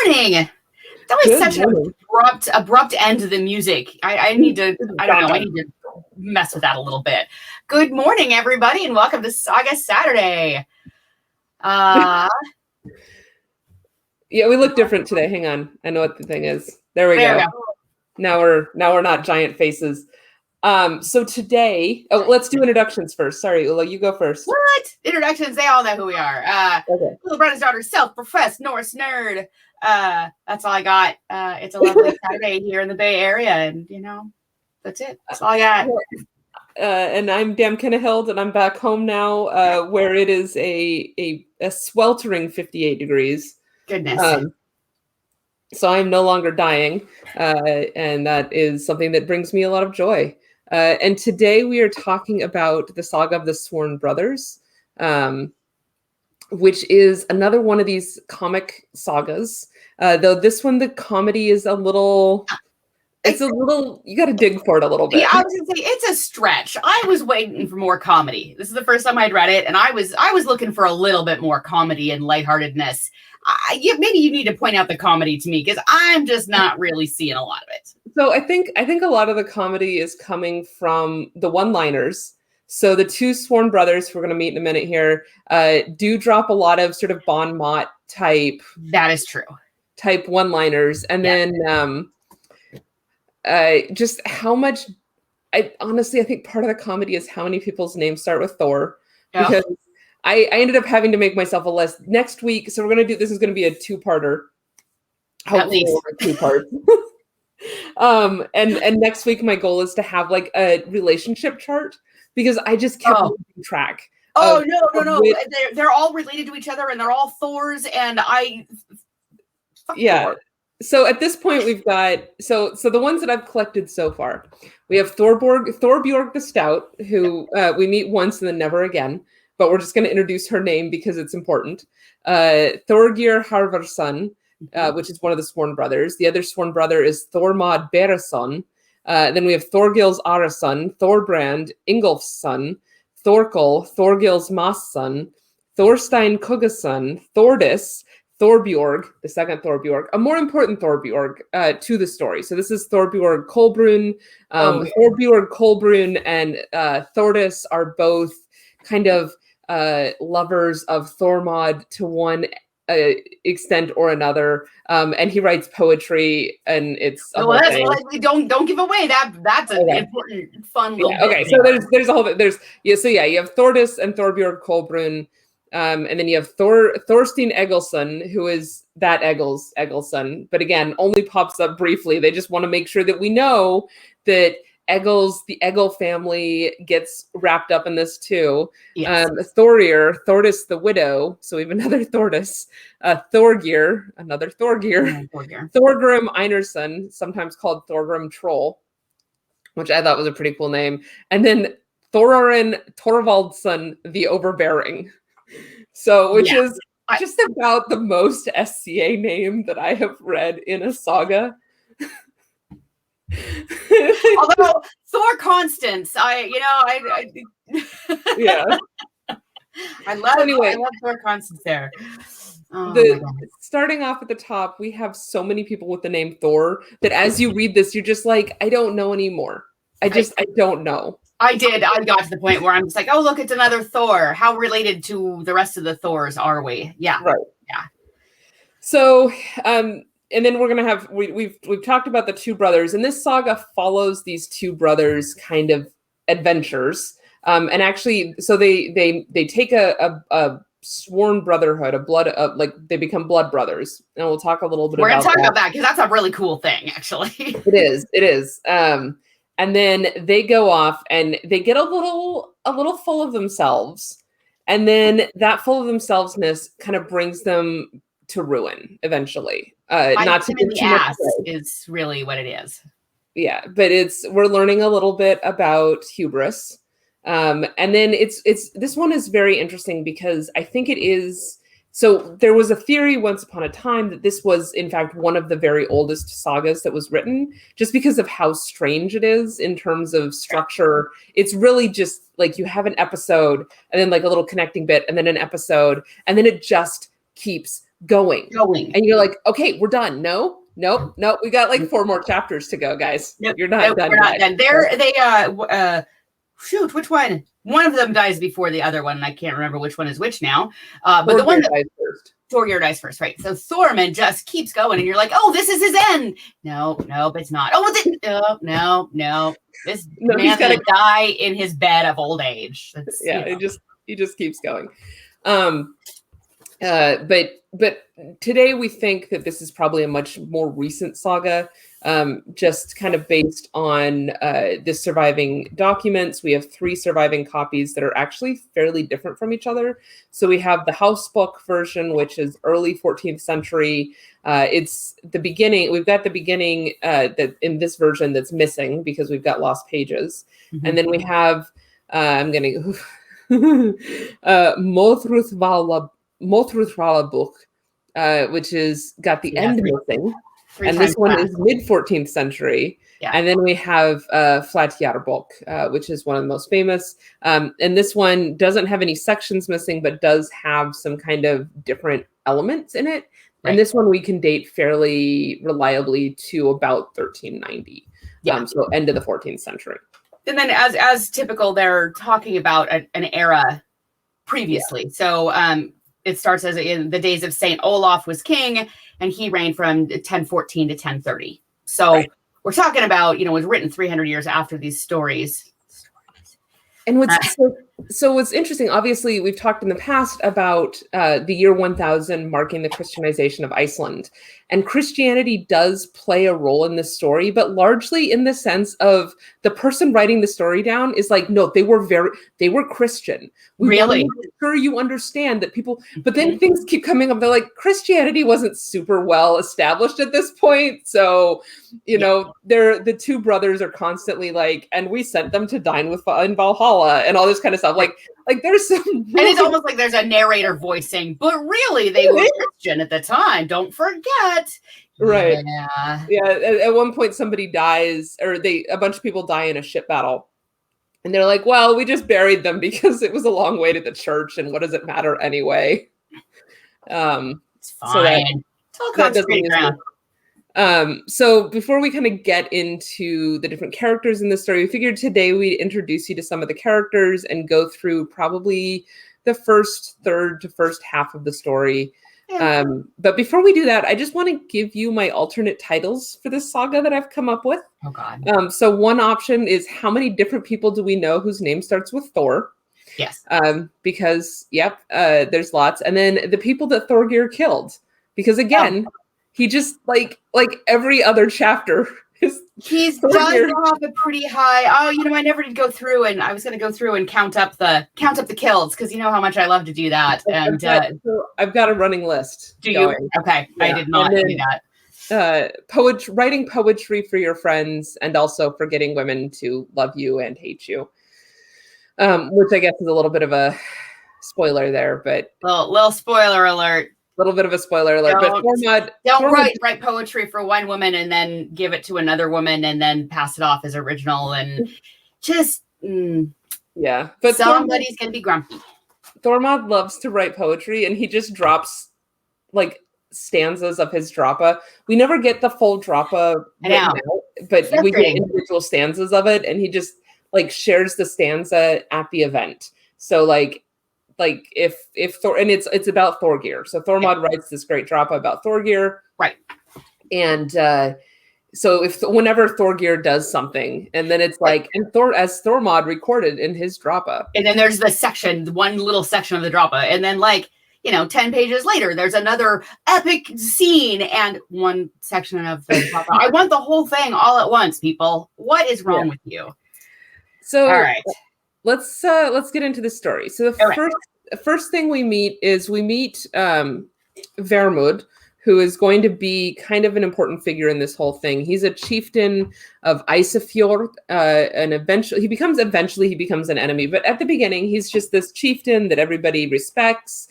morning. It's always such an abrupt end to the music. I need to, I don't know, I need to mess with that a little bit. Good morning, everybody, and welcome to Saga Saturday. Yeah, we look different today. Hang on. I know what the thing is. There we go. Now we're not giant faces. So today, let's do introductions first. Sorry, Ula, you go first. What? Introductions, they all know who we are. Okay. Little brother's daughter, self-professed Norse nerd. That's all I got. It's a lovely Saturday here in the Bay Area, and that's it. That's all I got. And I'm Dan Kennehild, and I'm back home now, where it is a sweltering 58 degrees. Goodness. So I'm no longer dying, and that is something that brings me a lot of joy. And today we are talking about the Saga of the Sworn Brothers, which is another one of these comic sagas. Though this one, the comedy is a little... you got to dig for it a little bit. Yeah, I was going to say, it's a stretch. I was waiting for more comedy. This is the first time I'd read it, and I was looking for a little bit more comedy and lightheartedness. Maybe you need to point out the comedy to me, because I'm just not really seeing a lot of it. So I think a lot of the comedy is coming from the one-liners. So the two sworn brothers, who we're going to meet in a minute here, do drop a lot of sort of Bon Mot type. That is true. Type one-liners, and then just how much. I think part of the comedy is how many people's names start with Thor, because I ended up having to make myself a list next week. So this is going to be a two-parter. At least 2 parts. And next week my goal is to have like a relationship chart, because I just kept losing track. No. They're all related to each other, and they're all Thors, and Thor. So at this point we've got so the ones that I've collected so far. We have Thorbjorg the Stout, who we meet once and then never again, but we're just going to introduce her name because it's important. Thorgeir Harvarsson, which is one of the sworn brothers. The other sworn brother is Thormod Beresson. Then we have Thorgils Arason, Thorbrand, Ingolf's son, Thorkel, Thorgils Ma's son, Thorstein Kuggason, Thordis, Thorbjorg, the second Thorbjorg, a more important Thorbjorg to the story. So this is Thorbjorg Kolbrun. Thorbjorg Kolbrun and Thordis are both kind of lovers of Thormod to one extent or another, and he writes poetry, and it's don't give away that's an important fun little bit. Okay, so there's a whole bit. You have Thordis and Thorbjorg Kolbrun, and then you have Thorstein Egilson, who is that Egilson, but again only pops up briefly. They just want to make sure that we know that the Egil family gets wrapped up in this too. Yes. Thordis the widow, so we have another Thordis. Thorgeir, another Thorgeir. Thorgrim Einarsson, sometimes called Thorgrim Troll, which I thought was a pretty cool name. And then Thorarin Torvaldsson the Overbearing. So, which is just about the most SCA name that I have read in a saga. Although Thor Constance, I love Thor Constance there. Starting off at the top, we have so many people with the name Thor that as you read this, you're just like, I don't know anymore. I don't know. I got to the point where I'm just like, oh, look, it's another Thor. How related to the rest of the Thors are we? Yeah. Right. Yeah. So, and then we're going to have, we've talked about the two brothers, and this saga follows these two brothers kind of adventures. And actually, so they take a sworn brotherhood, they become blood brothers. And we'll talk a little bit about that. We're going to talk about that because that's a really cool thing, actually. It is. And then they go off and they get a little full of themselves. And then that full of themselvesness kind of brings them to ruin eventually. Not to get too much is really what it is. Yeah, but we're learning a little bit about hubris. And then this one is very interesting because I think it is. So there was a theory once upon a time that this was, in fact, one of the very oldest sagas that was written, just because of how strange it is in terms of structure. It's really just like you have an episode and then like a little connecting bit and then an episode, and then it just keeps going. Going. And you're like, okay, we're done. No, we got like 4 more chapters to go, guys. Nope, You're not done. We're not done. Shoot, which one? One of them dies before the other one, and I can't remember which one is which now. But the one that dies first. Thorgeir dies first, right? So Thormond just keeps going, and you're like, "Oh, this is his end." No, it's not. Oh, is it? No. This man's gonna die in his bed of old age. He just keeps going. But today we think that this is probably a much more recent saga, just kind of based on the surviving documents. We have 3 surviving copies that are actually fairly different from each other. So we have the house book version, which is early 14th century. It's the beginning. We've got the beginning that in this version that's missing because we've got lost pages. Mm-hmm. And then we have, I'm going to Mothruthvala book, which is got the end missing, and this one is mid 14th century. Yeah. And then we have Flatjar book, which is one of the most famous. And this one doesn't have any sections missing, but does have some kind of different elements in it. Right. And this one we can date fairly reliably to about 1390. Yeah. So end of the 14th century. And then as typical, they're talking about an era previously. Yeah. So it starts as in the days of Saint Olaf was king, and he reigned from 1014 to 1030. So we're talking about, it was written 300 years after these stories. And what's interesting, obviously, we've talked in the past about the year 1000 marking the Christianization of Iceland. And Christianity does play a role in this story, but largely in the sense of the person writing the story down is like, no, they were Christian. We really? want to make sure you understand that people, but then things keep coming up. They're like, Christianity wasn't super well established at this point. So, the 2 brothers are constantly like, and we sent them to dine in Valhalla and all this kind of stuff. Like there's some and it's almost like there's a narrator voice saying, but really they were Christian at the time, don't forget. Right. Yeah. At one point somebody dies, or a bunch of people die in a ship battle, and they're like, well, we just buried them because it was a long way to the church, and what does it matter anyway? It's fine. It's all concentrated around. So before we kind of get into the different characters in the story, we figured today we'd introduce you to some of the characters and go through probably the first third to first half of the story. Yeah. But before we do that, I just want to give you my alternate titles for this saga that I've come up with. Oh, God. So one option is, how many different people do we know whose name starts with Thor? Yes. Because, there's lots. And then the people that Thorgeir killed. Because, again... He just like every other chapter. He's done off a pretty high. Oh, I never did go through, and I was going to go through and count up the kills because you know how much I love to do that. And I've got a running list. Do you? Okay, yeah. I did not do that. Writing poetry for your friends, and also for getting women to love you and hate you. Which I guess is a little bit of a spoiler there, but little spoiler alert. Little bit of a spoiler alert, Don't write poetry for one woman and then give it to another woman and then pass it off as original and just But somebody's gonna be grumpy. Thormond loves to write poetry, and he just drops like stanzas of his droppa. We never get the full droppa, but we get individual stanzas of it, and he just like shares the stanza at the event. So like if Thor, and it's about Thorgeir. So Thormond writes this great droppa about Thorgeir. Right. And so whenever Thorgeir does something, and then it's like, and as Thormond recorded in his droppa. And then there's one little section of the droppa. And then 10 pages later, there's another epic scene and one section of the droppa. I want the whole thing all at once, people. What is wrong with you? So all right. Let's get into the story. So the first thing we meet Vermund, who is going to be kind of an important figure in this whole thing. He's a chieftain of Isafjord, and eventually he becomes an enemy. But at the beginning, he's just this chieftain that everybody respects.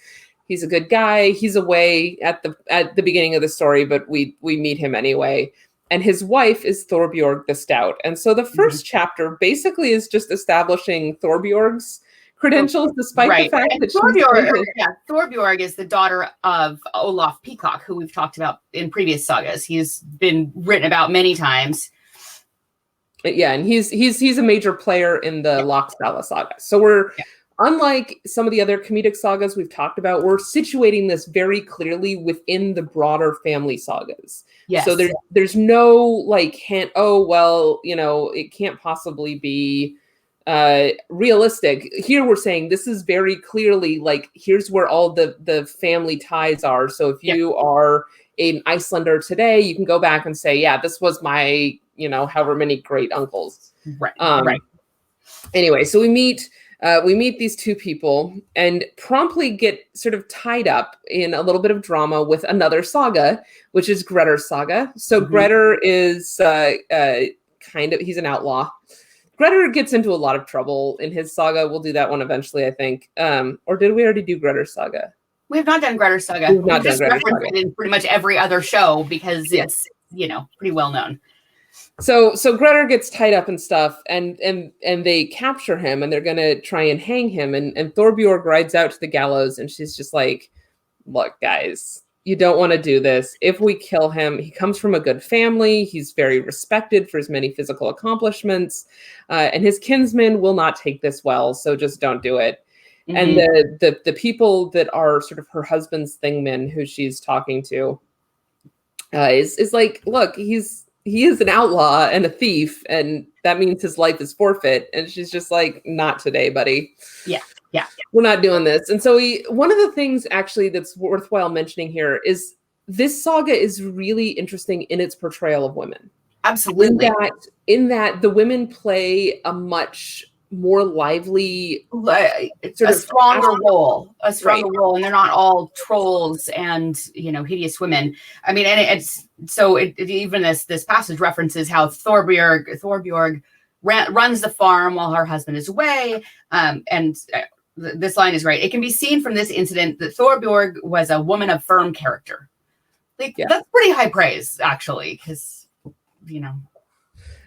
He's a good guy. He's away at the beginning of the story, but we meet him anyway. And his wife is Thorbjorg the Stout. And so the first chapter basically is just establishing Thorbjorg's credentials, despite the fact And that Thorbjorg is the daughter of Olaf Peacock, who we've talked about in previous sagas. He's been written about many times. Yeah, and he's a major player in the Lockstala saga. So we're unlike some of the other comedic sagas we've talked about, we're situating this very clearly within the broader family sagas. Yes. So there's no like hint, oh well, it can't possibly be realistic. Here we're saying this is very clearly like here's where all the family ties are. So if you are an Icelander today, you can go back and say, yeah, this was my however many great uncles. Right. Anyway, so we meet these two people and promptly get sort of tied up in a little bit of drama with another saga, which is Grettir's saga. So Grettir is he's an outlaw. Grettir gets into a lot of trouble in his saga. We'll do that one eventually, I think. Or did we already do Grettir's saga? We have not done Grettir's saga. We've just referenced it in pretty much every other show because it's pretty well known. So Grettir gets tied up and stuff, and they capture him, and they're gonna try and hang him. And Thorbjorg rides out to the gallows, and she's just like, "Look, guys, you don't want to do this. If we kill him, he comes from a good family. He's very respected for his many physical accomplishments, and his kinsmen will not take this well. So just don't do it." And the people that are sort of her husband's thingmen, who she's talking to, is like, "Look, he is an outlaw and a thief, and that means his life is forfeit." And she's just like, "Not today, buddy. Yeah. We're not doing this." And so one of the things actually that's worthwhile mentioning here is this saga is really interesting in its portrayal of women. Absolutely. In that the women play a much more lively, a stronger role, and they're not all trolls and hideous women. I mean, and it's so even this passage references how Thorbjorg runs the farm while her husband is away, and this line is right. It can be seen from this incident that Thorbjorg was a woman of firm character. That's pretty high praise, actually, because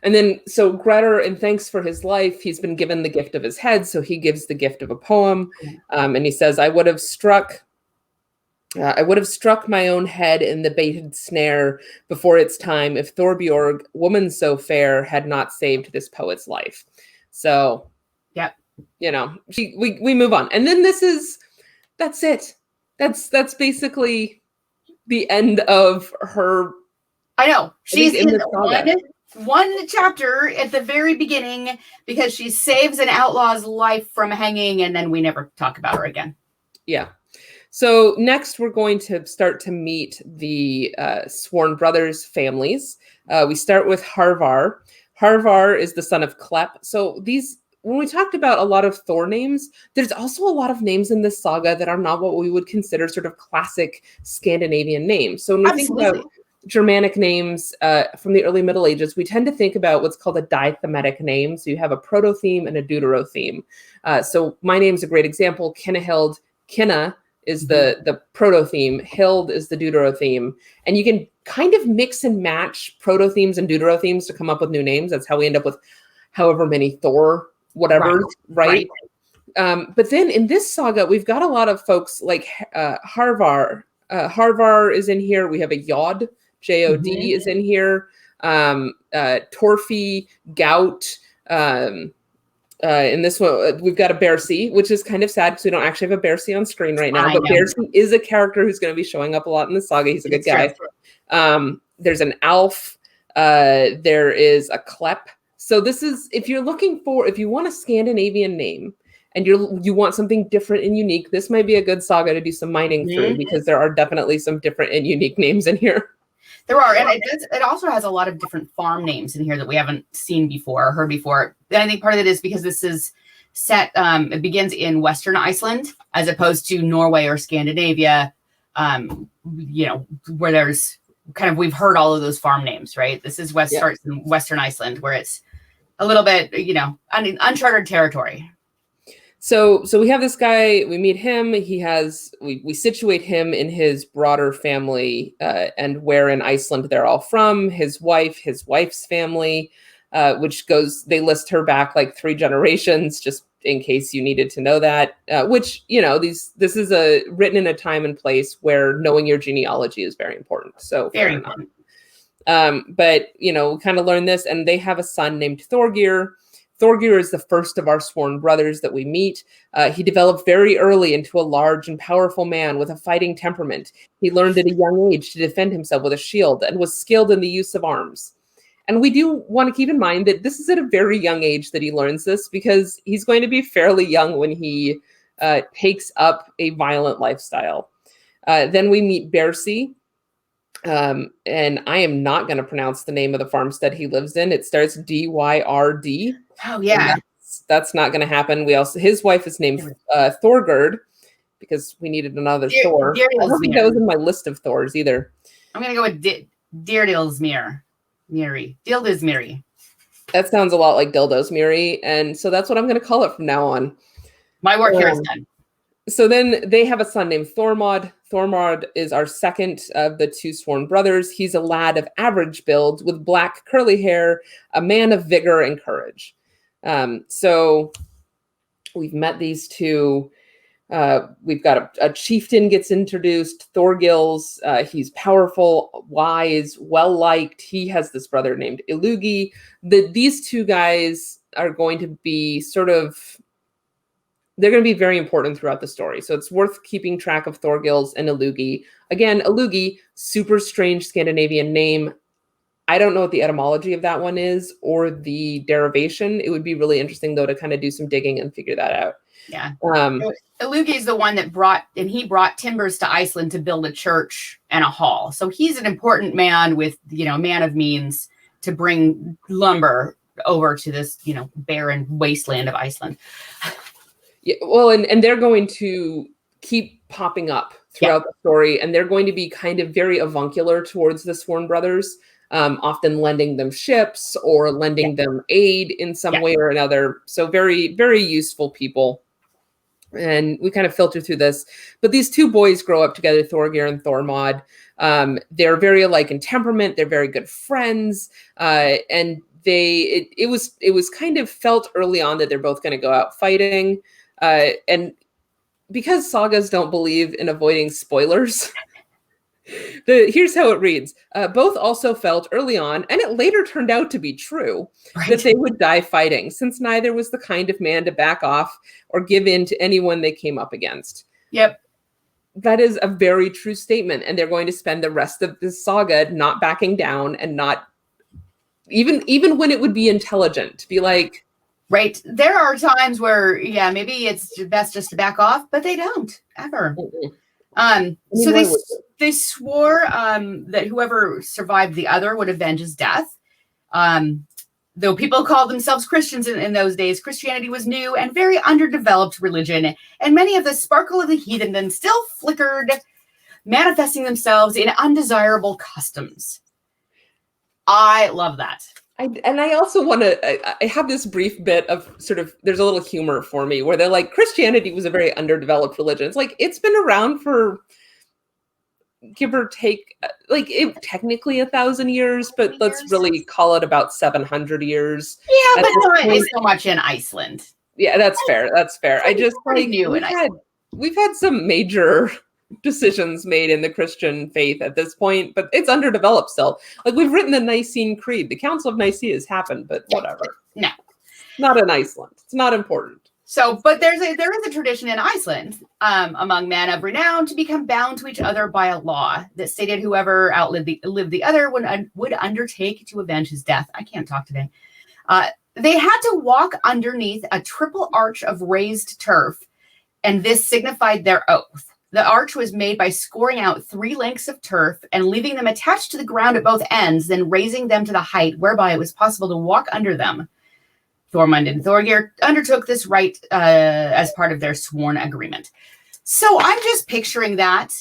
And then, so Grettir, and thanks for his life, he's been given the gift of his head, so he gives the gift of a poem, and he says, I would have struck my own head in the baited snare before its time if Thorbjorg, woman so fair, had not saved this poet's life." So, we move on. And then that's it. That's basically the end of her. I know. She's in one chapter at the very beginning because she saves an outlaw's life from hanging, and then we never talk about her again. Yeah. So next we're going to start to meet the Sworn brothers' families. We start with Harvar. Harvar is the son of Klepp. So when we talked about a lot of Thor names, there's also a lot of names in this saga that are not what we would consider sort of classic Scandinavian names. So when we think about Germanic names from the early Middle Ages, we tend to think about what's called a dithematic name. So you have a proto-theme and a deuterotheme. So my name's a great example. Kinnahild. Kinna is the proto-theme. Hild is the deuterotheme. And you can kind of mix and match proto-themes and deuterothemes to come up with new names. That's how we end up with however many Thor, whatever, right? But then in this saga, we've got a lot of folks like Harvar. Harvar is in here. We have a Jod. J-O-D is in here. Torfi, Gout. In this one, we've got a Bersi, which is kind of sad because we don't actually have a Bersi on screen right now. But Bersi is a character who's going to be showing up a lot in the saga. He's a good guy. There's an Alf. There is a Klepp. So this is, if you want a Scandinavian name and you want something different and unique, this might be a good saga to do some mining through, because there are definitely some different and unique names in here. There are, and it also has a lot of different farm names in here that we haven't seen before or heard before. And I think part of it is because this is set, it begins in Western Iceland as opposed to Norway or Scandinavia, where there's kind of, we've heard all of those farm names, right? This is starts in Western Iceland, where it's a little bit, uncharted territory. So we have this guy, we meet him, we situate him in his broader family, and where in Iceland they're all from, his wife's family, which they list her back like 3 generations, just in case you needed to know that, which, this is written in a time and place where knowing your genealogy is very important. So very important. But, we kind of learn this, and they have a son named Thorgeir. Thorgeir is the first of our sworn brothers that we meet. He developed very early into a large and powerful man with a fighting temperament. He learned at a young age to defend himself with a shield and was skilled in the use of arms. And we do want to keep in mind that this is at a very young age that he learns this, because he's going to be fairly young when he takes up a violent lifestyle. Then we meet Bersi. And I am not going to pronounce the name of the farmstead he lives in. It starts Dyrd. Oh, yeah. That's not going to happen. His wife is named Thorgerd, because we needed another Thor. I don't think that was in my list of Thors either. I'm going to go with Dildismere. Dildismere. That sounds a lot like Dildosmere, and so that's what I'm going to call it from now on. My work here is done. So then they have a son named Thormond. Thormond is our second of the two sworn brothers. He's a lad of average build with black curly hair, a man of vigor and courage. So we've met these two. We've got a chieftain gets introduced, Thorgils. He's powerful, wise, well-liked. He has this brother named Illugi. These two guys are going to be they're going to be very important throughout the story. So it's worth keeping track of Thorgils and Illugi. Again, Illugi, super strange Scandinavian name. I don't know what the etymology of that one is or the derivation. It would be really interesting, though, to kind of do some digging and figure that out. Yeah. Illugi is the one that brought timbers to Iceland to build a church and a hall. So he's an important man with, man of means to bring lumber over to this, barren wasteland of Iceland. Yeah, well, and they're going to keep popping up throughout the story, and they're going to be kind of very avuncular towards the sworn brothers, often lending them ships or lending them aid in some way or another. So very, very useful people. And we kind of filter through this. But these two boys grow up together, Thorgeir and Thormond. They're very alike in temperament. They're very good friends. And it was kind of felt early on that they're both going to go out fighting. And because sagas don't believe in avoiding spoilers, here's how it reads. Both also felt early on, and it later turned out to be true, that they would die fighting, since neither was the kind of man to back off or give in to anyone they came up against. Yep. That is a very true statement, and they're going to spend the rest of this saga not backing down and not, even when it would be intelligent, to be like... Right. There are times where, maybe it's best just to back off, but they don't ever. So they swore that whoever survived the other would avenge his death. Though people called themselves Christians in those days, Christianity was new and very underdeveloped religion, and many of the sparkle of the heathendom still flickered, manifesting themselves in undesirable customs. I love that. I also want to, I have this brief bit of there's a little humor for me where they're like, Christianity was a very underdeveloped religion. It's like, it's been around for, give or take, technically 1,000 years, but let's really call it about 700 years. Yeah, but not so much in Iceland. Yeah, that's fair. I just we've had some major decisions made in the Christian faith at this point, but it's underdeveloped still. We've written the Nicene Creed. The Council of Nicaea has happened, but whatever. No. Not in Iceland. It's not important. So, but there is a tradition in Iceland among men of renown to become bound to each other by a law that stated whoever outlived the other would undertake to avenge his death. I can't talk today. They had to walk underneath a triple arch of raised turf, and this signified their oath. The arch was made by scoring out 3 lengths of turf and leaving them attached to the ground at both ends, then raising them to the height whereby it was possible to walk under them. Thormond and Thorgeir undertook this rite as part of their sworn agreement. So I'm just picturing that,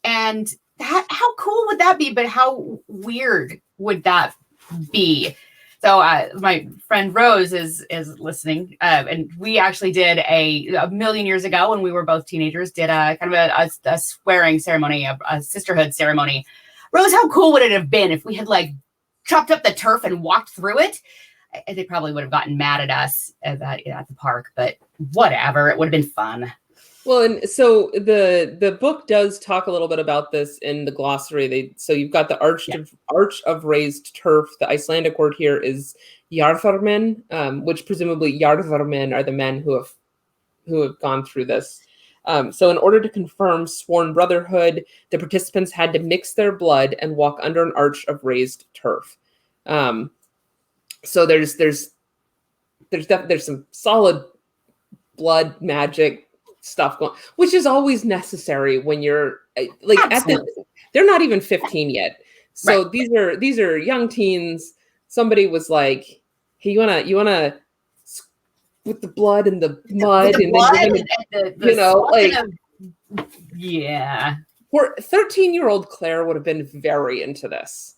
and how cool would that be? But how weird would that be? So my friend Rose is listening, and we actually did a million years ago when we were both teenagers, did a kind of a swearing ceremony, a sisterhood ceremony. Rose, how cool would it have been if we had chopped up the turf and walked through it? They probably would have gotten mad at us at the park, but whatever. It would have been fun. Well, and so the book does talk a little bit about this in the glossary. So you've got the arch of raised turf. The Icelandic word here is jarðarmenn, which presumably jarðarmenn are the men who have gone through this. So in order to confirm sworn brotherhood, the participants had to mix their blood and walk under an arch of raised turf. So there's some solid blood magic stuff going, which is always necessary when you're like they're not even 15 yet. So right. These are young teens. Somebody was like, "Hey, you wanna with the blood and the mud and the yeah." For 13-year-old Claire would have been very into this.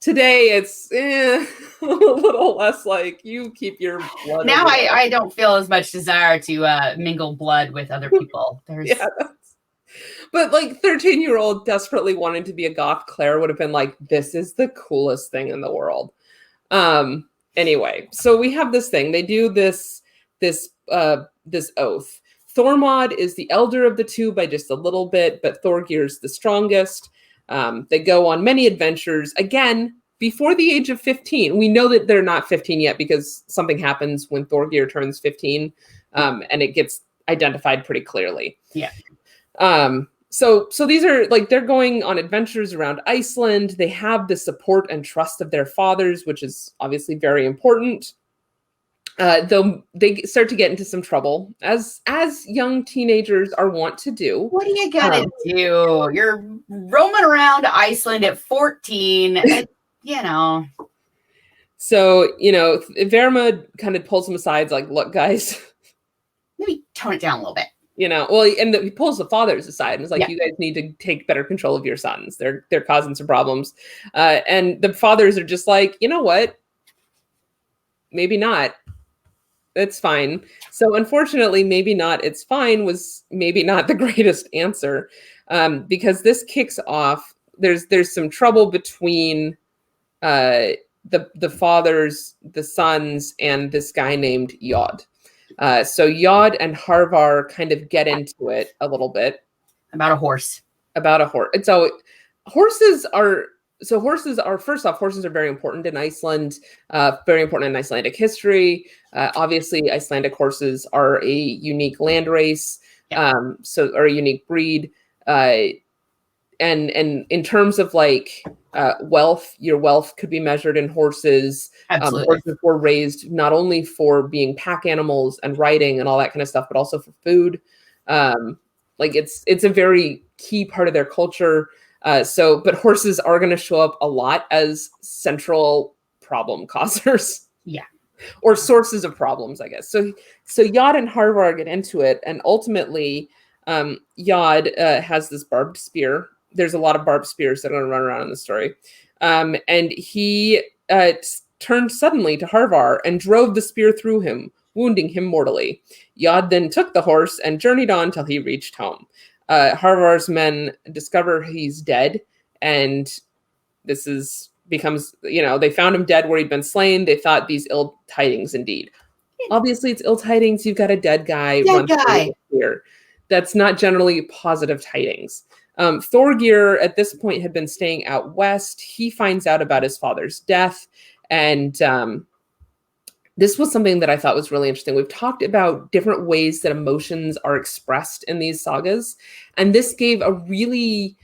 Today it's a little less like, you keep your blood. Now I don't feel as much desire to mingle blood with other people. But like 13-year-old desperately wanting to be a goth Claire would have been like, this is the coolest thing in the world. Anyway, so we have this thing. They do this oath. Thormod is the elder of the two by just a little bit, but Thorgeir's the strongest. They go on many adventures, again, before the age of 15. We know that they're not 15 yet because something happens when Thorgeir turns 15, and it gets identified pretty clearly. Yeah. So these are like, they're going on adventures around Iceland. They have the support and trust of their fathers, which is obviously very important. Though they start to get into some trouble, as young teenagers are wont to do. What do you gotta do? You're roaming around Iceland at 14, So, Verma kind of pulls them aside, like, look, guys. Maybe tone it down a little bit. And he pulls the fathers aside and is like, you guys need to take better control of your sons. They're causing some problems. And the fathers are just like, you know what? Maybe not. It's fine. So unfortunately, maybe not, it's fine was maybe not the greatest answer, because this kicks off, there's some trouble between the fathers, the sons, and this guy named Jod. So Jod and Harvar kind of get into it a little bit. About a horse. And so horses are first off, horses are very important in Iceland, very important in Icelandic history. Obviously, Icelandic horses are a unique land race, or a unique breed. And in terms of like wealth, your wealth could be measured in horses. Horses were raised not only for being pack animals and riding and all that kind of stuff, but also for food. Like it's a very key part of their culture. But horses are going to show up a lot as central problem causers. Yeah. Or sources of problems, I guess. So Jod and Harvar get into it, and ultimately, Jod has this barbed spear. There's a lot of barbed spears that are going to run around in the story. And he turned suddenly to Harvar and drove the spear through him, wounding him mortally. Jod then took the horse and journeyed on till he reached home. Harvar's men discover he's dead, and this becomes, they found him dead where he'd been slain. They thought these ill tidings indeed. Obviously, it's ill tidings. You've got a dead guy. Here. That's not generally positive tidings. Thorgeir, at this point, had been staying out west. He finds out about his father's death, and this was something that I thought was really interesting. We've talked about different ways that emotions are expressed in these sagas, and this gave a really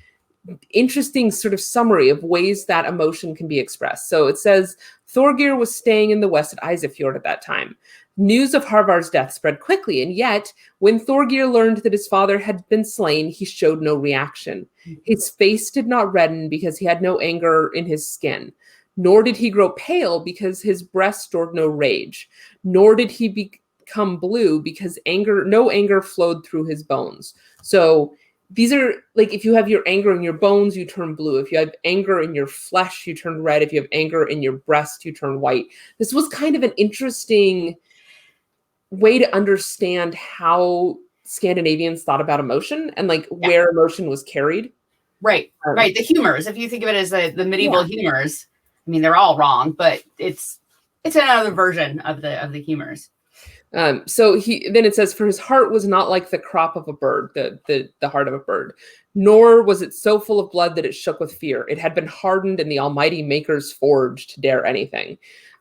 interesting sort of summary of ways that emotion can be expressed. So it says, Thorgeir was staying in the west at Isafjord at that time. News of Harvar's death spread quickly, and yet, when Thorgeir learned that his father had been slain, he showed no reaction. His face did not redden because he had no anger in his skin. Nor did he grow pale because his breast stored no rage. Nor did he become blue because no anger flowed through his bones. So these are like, if you have your anger in your bones, you turn blue. If you have anger in your flesh, you turn red. If you have anger in your breast, you turn white. This was kind of an interesting way to understand how Scandinavians thought about emotion and where emotion was carried. Right. Right. The humors, if you think of it as the medieval humors, I mean, they're all wrong, but it's It's another version of the humors. So then it says, for his heart was not like the crop of a bird, the heart of a bird, nor was it so full of blood that it shook with fear. It had been hardened in the Almighty Maker's forge to dare anything.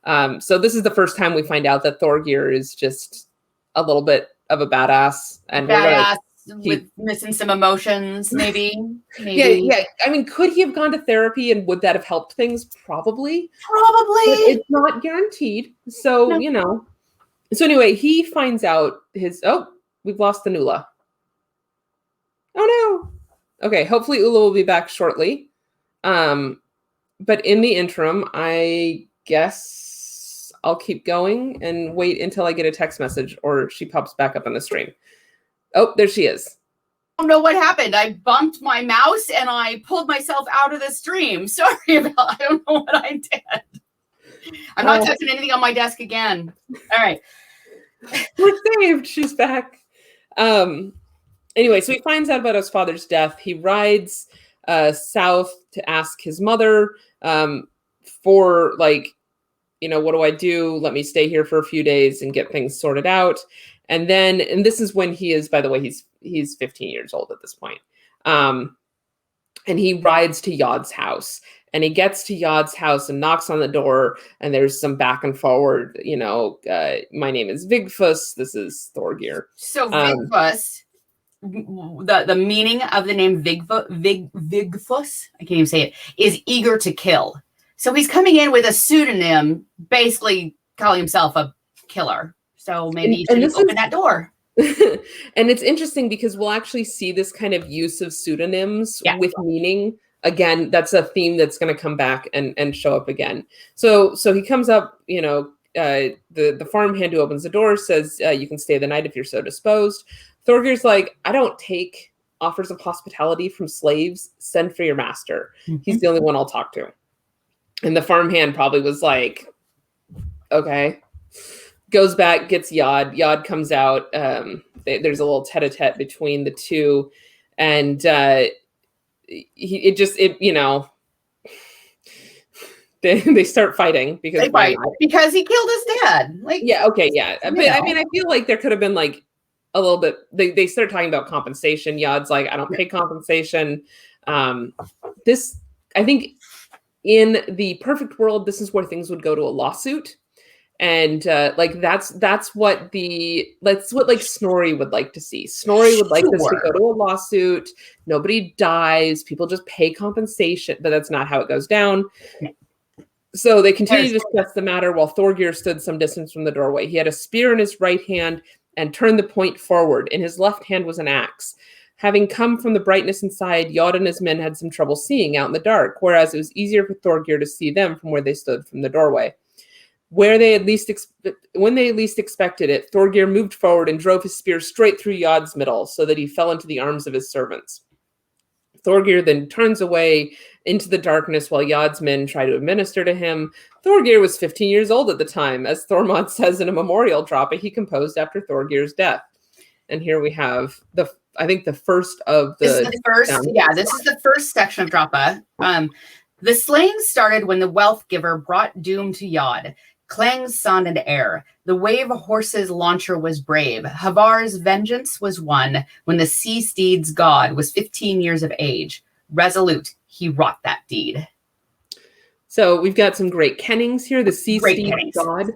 So this is the first time we find out that Thorgeir is just a little bit of a badass, and badass with missing some emotions, maybe. Yeah. I mean, could he have gone to therapy, and would that have helped things? Probably. Probably. But it's not guaranteed. So, no. So anyway, he finds out we've lost the Nula. Oh no. Okay, hopefully Ula will be back shortly. But in the interim, I guess I'll keep going and wait until I get a text message or she pops back up on the stream. Oh, there she is. I don't know what happened. I bumped my mouse and I pulled myself out of the stream. Sorry about I don't know what I did. I'm not touching anything on my desk again. All right. We're saved. She's back. Anyway, so he finds out about his father's death. He rides south to ask his mother for what do I do? Let me stay here for a few days and get things sorted out. And this is when he is, by the way, he's 15 years old at this point. And he rides to Yod's house. And he gets to Yod's house and knocks on the door, and there's some back and forward, my name is Vigfus, this is Thorgeir. So Vigfus, the meaning of the name Vigfus, I can't even say it, is eager to kill. So he's coming in with a pseudonym, basically calling himself a killer. So maybe he should open that door. And it's interesting because we'll actually see this kind of use of pseudonyms with meaning. Again, that's a theme that's going to come back and show up again. So he comes up, the farmhand who opens the door says, you can stay the night if you're so disposed. Thorgeir's like, I don't take offers of hospitality from slaves. Send for your master. Mm-hmm. He's the only one I'll talk to. And the farmhand probably was like, okay. Goes back, gets Yod. Yod comes out. There's a little tete-a-tete between the two. And they start fighting because he killed his dad. But I mean, I feel like there could have been like a little bit. They start talking about compensation. Yod's like, I don't pay compensation. I think in the perfect world, this is where things would go to a lawsuit. And that's what Snorri would like to see. Snorri would like this to go to a lawsuit. Nobody dies. People just pay compensation, but that's not how it goes down. So they continue to discuss the matter while Thorgeir stood some distance from the doorway. He had a spear in his right hand and turned the point forward. In his left hand was an axe. Having come from the brightness inside, Yod and his men had some trouble seeing out in the dark, whereas it was easier for Thorgeir to see them from where they stood from the doorway. When they least expected it, Thorgeir moved forward and drove his spear straight through Yod's middle so that he fell into the arms of his servants. Thorgeir then turns away into the darkness while Yod's men try to administer to him. Thorgeir was 15 years old at the time, as Thormond says in a memorial drapa he composed after Thorgeir's death. And here we have the first of the... This is the first section of drapa. The slaying started when the wealth giver brought doom to Yod. Klang's sounded air. The wave horse's launcher was brave. Havar's vengeance was won when the sea steed's god was 15 years of age. Resolute, he wrought that deed. So we've got some great kennings here. The sea steed god.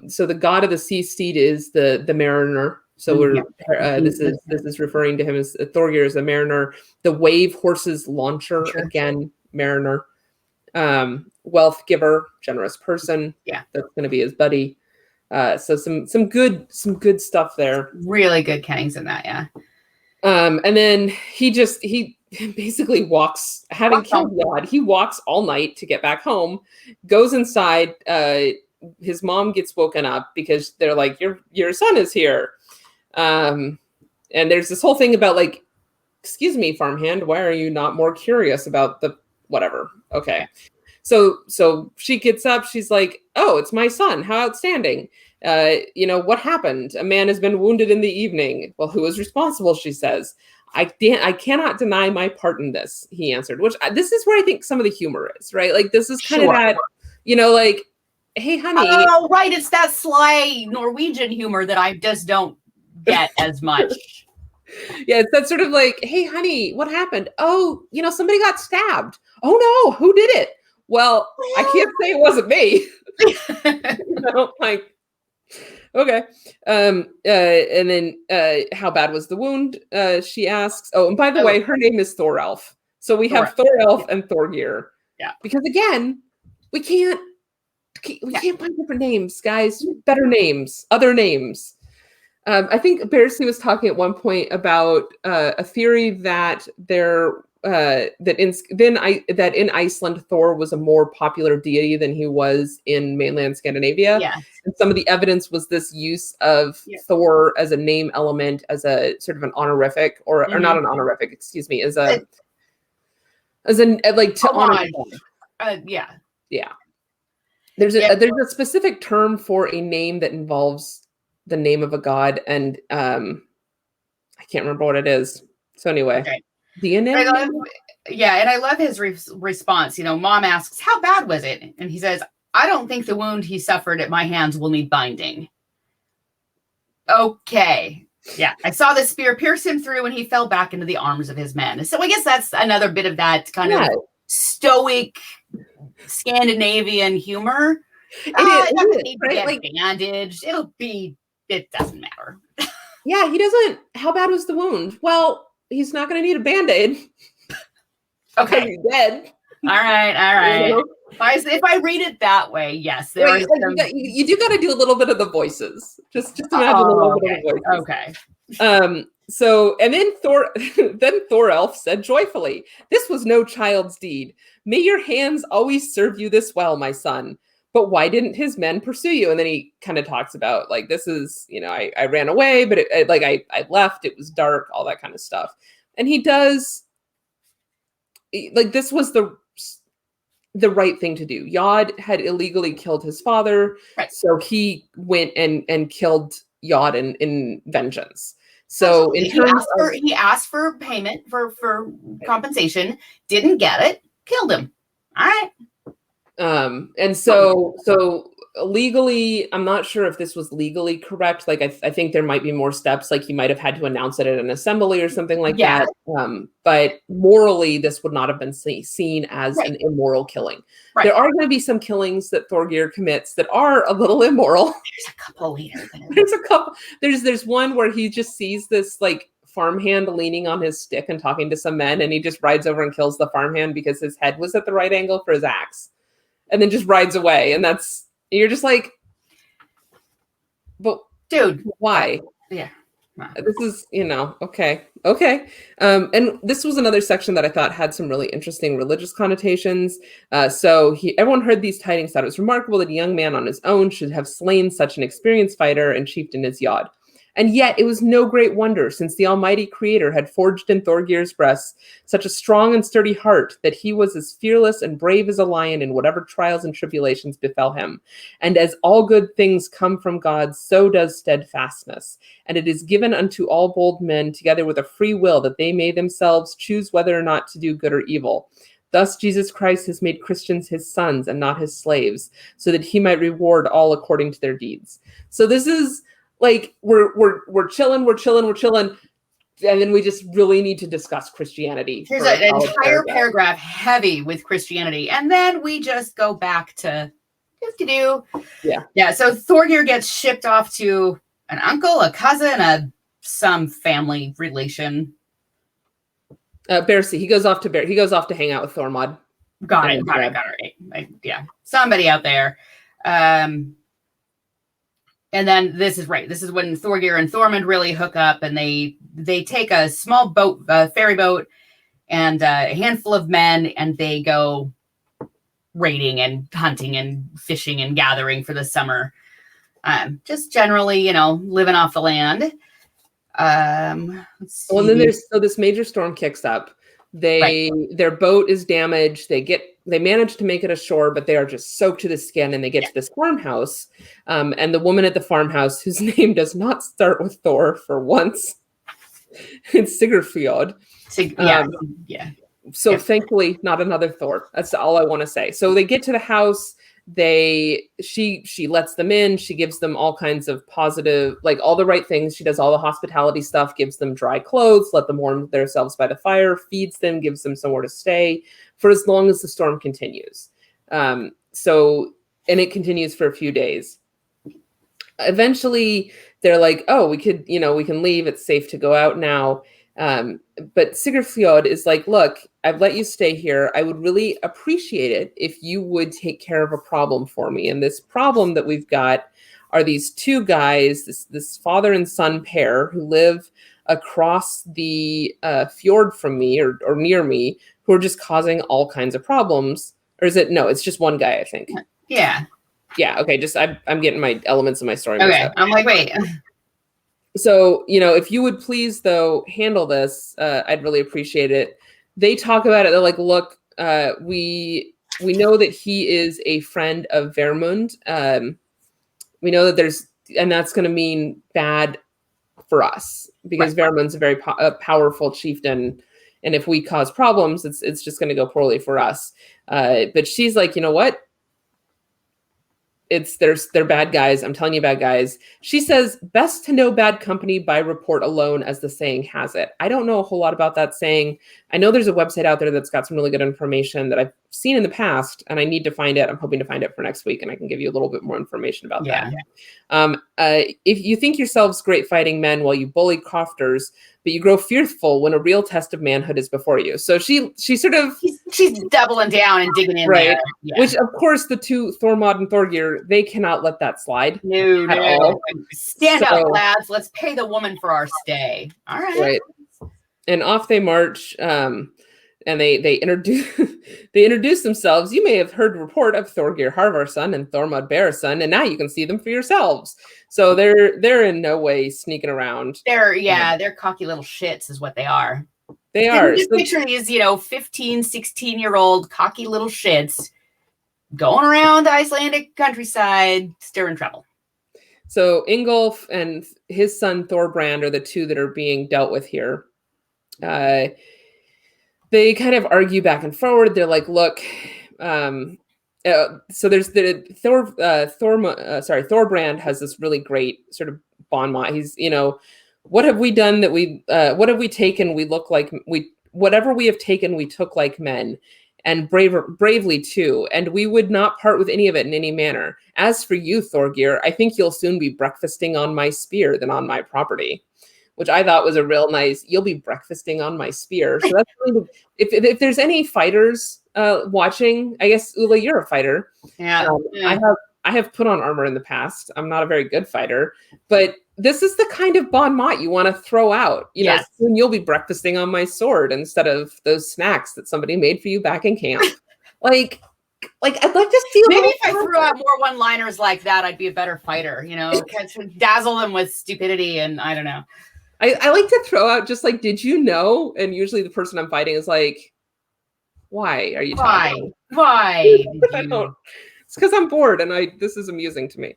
So the god of the sea steed is the mariner. So this is referring to him as Thorgeir as the mariner. The wave horse's launcher, again, mariner. Wealth giver, generous person. Yeah, that's going to be his buddy. So some good stuff there. Really good kennings in that, yeah. And then he basically walks, having killed Yod, he walks all night to get back home. Goes inside. His mom gets woken up because they're like, your son is here. And there's this whole thing about like, excuse me, farmhand, why are you not more curious about the whatever? Okay. So she gets up. She's like, oh, it's my son. How outstanding. What happened? A man has been wounded in the evening. Well, who is responsible? She says. I cannot deny my part in this, he answered, which this is where I think some of the humor is, right? Like, this is kind of that, hey, honey. Oh, right. It's that sly Norwegian humor that I just don't get as much. Yeah, it's that sort of like, hey, honey, what happened? Oh, somebody got stabbed. Oh, no, who did it? Well, I can't say it wasn't me. Like, okay. And then how bad was the wound? She asks. Oh, and by the way, her name is Thorelf. So we have Thorelf and Thorgeir. Yeah. Because again, we can't find different names, guys. Better names, other names. I think Bercy was talking at one point about a theory that that in Iceland Thor was a more popular deity than he was in mainland Scandinavia. Yeah. And some of the evidence was this use of Thor as a name element, as a sort of an honorific, or not an honorific, excuse me, as a like to honor. Yeah. There's a specific term for a name that involves the name of a god, and I can't remember what it is. So anyway, DNA. And I love his response. Mom asks, "How bad was it?" And he says, "I don't think the wound he suffered at my hands will need binding." Okay. Yeah, I saw the spear pierce him through, and he fell back into the arms of his men. So I guess that's another bit of that kind of stoic Scandinavian humor. It doesn't need to get bandaged. It doesn't matter. Yeah, he doesn't. How bad was the wound? Well, he's not going to need a Band-Aid. Okay. He's dead. All right. If I read it that way, yes. You do got to do a little bit of the voices. Just imagine a little bit of the voices. Okay. So, and then Thorelf said joyfully, "This was no child's deed. May your hands always serve you this well, my son. But why didn't his men pursue you?" And then he kind of talks about like, this is, I ran away, but I left, it was dark, all that kind of stuff. And he does, like, this was the right thing to do. Yod had illegally killed his father. Right. So he went and killed Yod in vengeance. So he asked for payment for compensation, didn't get it, killed him. All right. And so legally, I'm not sure if this was legally correct. Like, I think there might be more steps. Like, he might have had to announce it at an assembly or something like that. But morally, this would not have been seen as an immoral killing. Right. There are going to be some killings that Thorgeir commits that are a little immoral. There's a couple later. There's a couple. There's one where he just sees this like farmhand leaning on his stick and talking to some men, and he just rides over and kills the farmhand because his head was at the right angle for his axe. And then just rides away. And you're just like, but dude, why? Yeah. This is, okay. And this was another section that I thought had some really interesting religious connotations. So everyone heard these tidings, thought it was remarkable that a young man on his own should have slain such an experienced fighter and chieftain as Yod. And yet it was no great wonder, since the Almighty Creator had forged in Thorgeir's breast such a strong and sturdy heart that he was as fearless and brave as a lion in whatever trials and tribulations befell him. And as all good things come from God, so does steadfastness. And it is given unto all bold men, together with a free will, that they may themselves choose whether or not to do good or evil. Thus Jesus Christ has made Christians his sons and not his slaves, so that he might reward all according to their deeds. So this is like, we're chilling, and then we just really need to discuss Christianity. There's an entire paragraph heavy with Christianity, and then we just go back to so Thorgeir gets shipped off to an uncle, a cousin, some family relation. Bercy, he goes off to hang out with Thormod. Got it. Yeah, somebody out there. And then this is when Thorgeir and Thormond really hook up, and they take a small boat, ferry boat, and a handful of men, and they go raiding and hunting and fishing and gathering for the summer. Just generally, living off the land. Let's see. Well, and then this major storm kicks up. Their boat is damaged. They manage to make it ashore, but they are just soaked to the skin, and they get to this farmhouse. And the woman at the farmhouse, whose name does not start with Thor for once, it's Sigurfjord. So thankfully, not another Thor. That's all I want to say. So they get to the house, She lets them in. She gives them all kinds of positive, like all the right things. She does all the hospitality stuff, gives them dry clothes, let them warm themselves by the fire, feeds them, gives them somewhere to stay for as long as the storm continues. And it continues for a few days. Eventually they're like, oh, we can leave. It's safe to go out now. But Sigurfljóð is like, look, I've let you stay here. I would really appreciate it if you would take care of a problem for me. And this problem that we've got are these two guys, this father and son pair who live across the fjord from me or near me, who are just causing all kinds of problems. Or is it? No, it's just one guy, I think. Yeah. Yeah. Okay. Just I'm getting my elements of my story. Okay. I'm like, wait. So, if you would please, though, handle this, I'd really appreciate it. They talk about it. They're like, look, we know that he is a friend of Vermund. We know that and that's going to mean bad for us because right. Vermund's a very powerful chieftain. And if we cause problems, it's just going to go poorly for us. But she's like, you know what? They're bad guys. I'm telling you, bad guys. She says, best to know bad company by report alone, as the saying has it. I don't know a whole lot about that saying. I know there's a website out there that's got some really good information that I've seen in the past, and I need to find it. I'm hoping to find it for next week, and I can give you a little bit more information about that. If you think yourselves great fighting men while you bully crofters, but you grow fearful when a real test of manhood is before you. So she sort of... She's doubling down and digging in right. there. Yeah. Which, of course, the two, Thormond and Thorgeir, they cannot let that slide. No. All. Stand up, lads. Let's pay the woman for our stay. All right. Right. And off they march. And they introduce themselves. You may have heard report of Thorgeir Harvarson and Thormod Bearson, and now you can see them for yourselves. So they're in no way sneaking around. They're cocky little shits is what they are. They are. Just picture these, 15, 16-year-old cocky little shits going around the Icelandic countryside, stirring trouble. So Ingolf and his son Thorbrand are the two that are being dealt with here. They kind of argue back and forward. They're like, look, so there's the Thorbrand has this really great sort of bon mot. He's, what have we done that what have we taken? We look like whatever we have taken, we took like men, and bravely too. And we would not part with any of it in any manner. As for you, Thorgeir, I think you'll soon be breakfasting on my spear than on my property, which I thought was a real nice, you'll be breakfasting on my spear. So that's really, if there's any fighters watching, I guess, Ula, you're a fighter. Yeah. I have put on armor in the past. I'm not a very good fighter, but this is the kind of bon mot you want to throw out. Yes. Soon you'll be breakfasting on my sword instead of those snacks that somebody made for you back in camp. Like I'd like to see. Maybe if I threw out more one-liners like that, I'd be a better fighter. Dazzle them with stupidity, and I don't know. I like to throw out just like, did you know? And usually the person I'm fighting is like, why are you talking? Why? It's because I'm bored and this is amusing to me.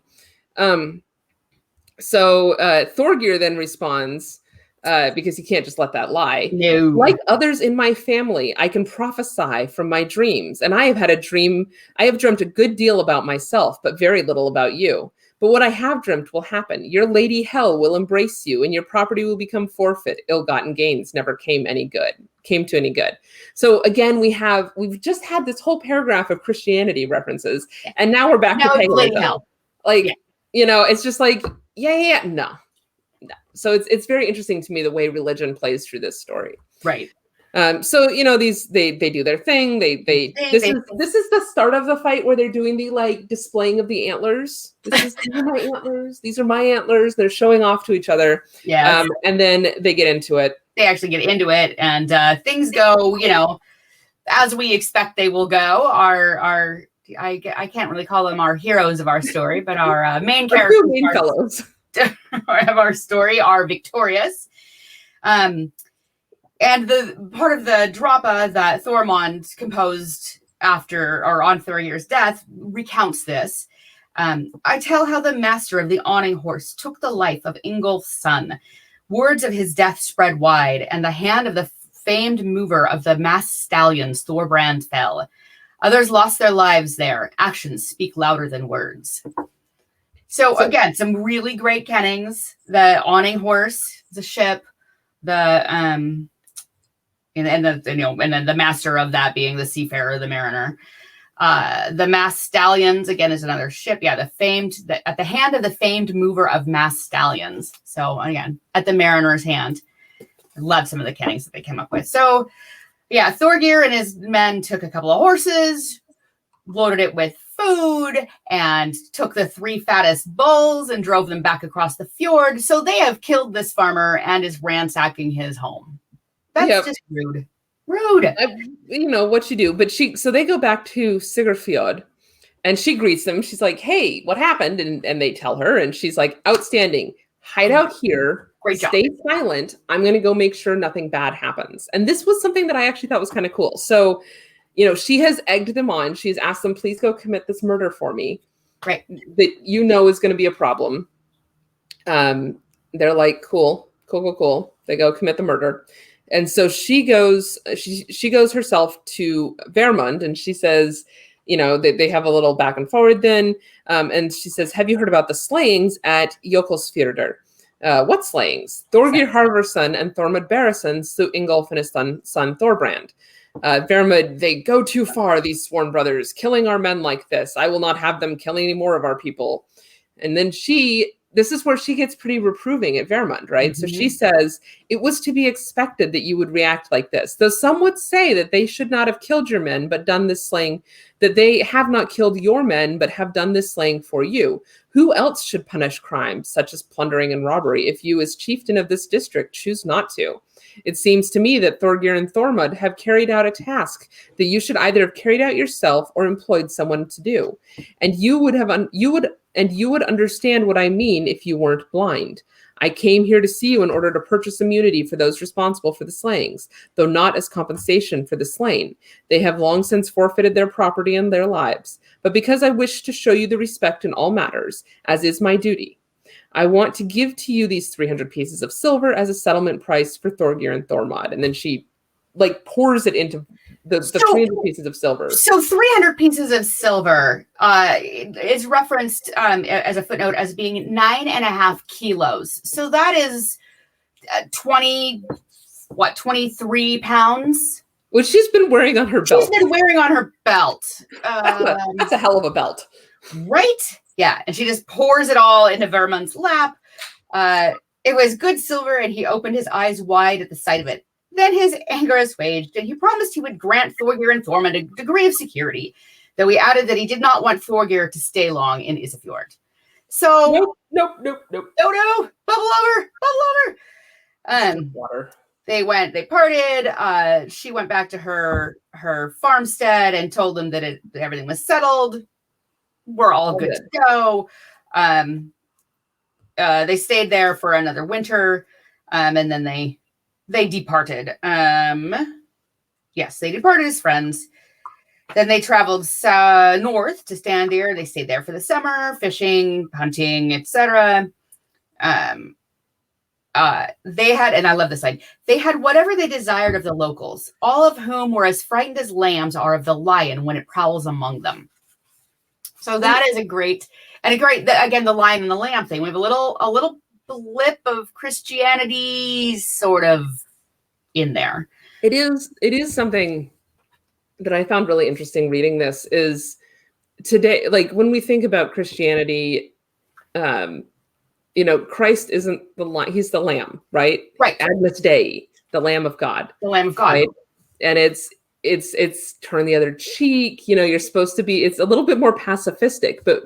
So Thorgeir then responds, because he can't just let that lie. No. Like others in my family, I can prophesy from my dreams. And I have dreamt a good deal about myself, but very little about you. But what I have dreamt will happen. Your lady Hel will embrace you, and your property will become forfeit. Ill-gotten gains never came to any good. So again, we've just had this whole paragraph of Christianity references, and now we're back to paganism. It's just like, no. So it's very interesting to me the way religion plays through this story. Right. So these they do their thing. This is the start of the fight where they're doing the displaying of the antlers. These are my antlers. These are my antlers. They're showing off to each other. Yeah. And then they get into it. They actually get into it, and things go, as we expect they will go. I can't really call them our heroes of our story, but our main characters, main fellows of our story, are victorious. And the part of the drapa that Thormond composed after or on Thorgeir's death recounts this. I tell how the master of the awning horse took the life of Ingolf's son. Words of his death spread wide, and the hand of the famed mover of the masked stallions, Thorbrand, fell. Others lost their lives there. Actions speak louder than words. So again, some really great kennings. The awning horse, the ship, and then the master of that being the seafarer, the mariner. The masked stallions, again, is another ship. Yeah, at the hand of the famed mover of masked stallions. So again, at the mariner's hand. I love some of the kennings that they came up with. So yeah, Thorgeir and his men took a couple of horses, loaded it with food, and took the 3 fattest bulls and drove them back across the fjord. So they have killed this farmer and is ransacking his home. That's just rude. Rude. What you do. But so they go back to Sigurfjord and she greets them. She's like, hey, what happened? And they tell her, and she's like, outstanding. Hide out here. Great job. Stay silent. I'm going to go make sure nothing bad happens. And this was something that I actually thought was kind of cool. So, she has egged them on. She's asked them, please go commit this murder for me. Right. That is going to be a problem. They're like, cool. They go commit the murder. And so she goes herself to Vermund, and she says, they have a little back and forward then. And she says, have you heard about the slayings at Jökulsfjörður? What slayings? Thorgeir Harvarsson and Thormod Barrason slew Ingolf and his son Thorbrand. Vermund, they go too far, these sworn brothers, killing our men like this. I will not have them killing any more of our people. And then this is where she gets pretty reproving at Vermund, right? Mm-hmm. So she says, it was to be expected that you would react like this. Though some would say that they should not have killed your men, but done this slaying, that they have not killed your men, but have done this slaying for you. Who else should punish crimes such as plundering and robbery if you as chieftain of this district choose not to? It seems to me that Thorgeir and Thormond have carried out a task that you should either have carried out yourself or employed someone to do. And you would understand what I mean if you weren't blind. I came here to see you in order to purchase immunity for those responsible for the slayings, though not as compensation for the slain. They have long since forfeited their property and their lives, but because I wish to show you the respect in all matters, as is my duty, I want to give to you these 300 pieces of silver as a settlement price for Thorgeir and Thormod. And then she pours it into the 300 pieces of silver. So 300 pieces of silver is referenced as a footnote as being 9.5 kilos. So that is 23 pounds? Which she's been wearing on her belt. She's been wearing on her belt. That's a hell of a belt. Right? Yeah. And she just pours it all into Vermund's lap. It was good silver, and he opened his eyes wide at the sight of it. Then his anger assuaged, and he promised he would grant Thorgeir and Thormond a degree of security, though he added that he did not want Thorgeir to stay long in Isafjord. So nope. No, bubble over. Water. They parted. She went back to her farmstead and told them that everything was settled. We're all good to go. They stayed there for another winter, and then they departed. Yes, they departed as friends. Then they traveled north to Standir. They stayed there for the summer, fishing, hunting, etc. They had, and I love this line, they had whatever they desired of the locals, all of whom were as frightened as lambs are of the lion when it prowls among them. So that is again, the lion and the lamb thing. We have a little blip of Christianity sort of in there. It is something that I found really interesting reading this is today, when we think about Christianity, Christ isn't the lion, he's the lamb, right? Right. Agnus Dei, the Lamb of God. The Lamb of God. Right? And it's turn the other cheek, you're supposed to be, it's a little bit more pacifistic, but